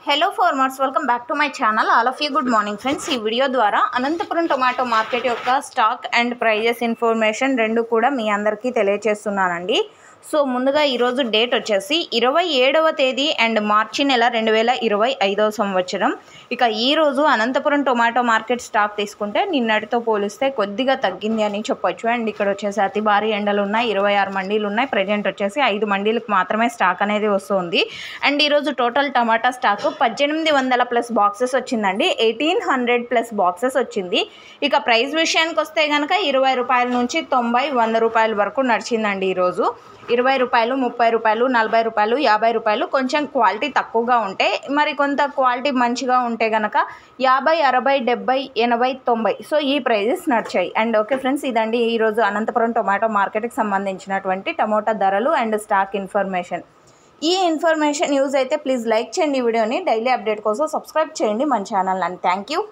Hello farmers, welcome back to my channel. All of you good morning friends. ఈ video ద్వారా Anantapuram tomato market యొక్క stock and prices information రెండు కూడా మీ అందరికీ తెలియజేస్తున్నానండి. So ముందుగా ఈరోజు డేట్ వచ్చేసి 27వ తేదీ అండ్ మార్చి నెల 2025వ సంవత్సరం. ఇక ఈరోజు అనంతపురం టొమాటో మార్కెట్ స్టాక్ తీసుకుంటే నిన్నటితో పోలిస్తే కొద్దిగా తగ్గింది అని చెప్పొచ్చు. అండ్ ఇక్కడ వచ్చేసి అతి భారీ ఎండలు ఉన్నాయి, 26 మండీలు ఉన్నాయి. ప్రజెంట్ వచ్చేసి 5 మండీలకు మాత్రమే స్టాక్ అనేది వస్తుంది. అండ్ ఈరోజు టోటల్ టమాటా స్టాక్ 1800 ప్లస్ బాక్సెస్ వచ్చిందండి. 1800 ప్లస్ బాక్సెస్ వచ్చింది. ఇక ప్రైస్ విషయానికి వస్తే కనుక 20 రూపాయల నుంచి 90, 100 రూపాయల వరకు నడిచిందండి. ఈరోజు 20 రూపాయలు, 30 రూపాయలు, 40 రూపాయలు, 50 రూపాయలు. కొంచెం క్వాలిటీ తక్కువగా ఉంటే, మరి కొంత క్వాలిటీ మంచిగా ఉంటే కనుక 50, 60, 70, 80, 90. సో ఈ ప్రైజెస్ నడిచాయి. అండ్ ఓకే ఫ్రెండ్స్, ఇదండి ఈరోజు అనంతపురం టొమాటో మార్కెట్కి సంబంధించినటువంటి టమోటా ధరలు అండ్ స్టాక్ ఇన్ఫర్మేషన్. ఈ ఇన్ఫర్మేషన్ యూజ్ అయితే ప్లీజ్ లైక్ చేయండి వీడియోని. డైలీ అప్డేట్ కోసం సబ్స్క్రైబ్ చేయండి మన ఛానల్. And thank you.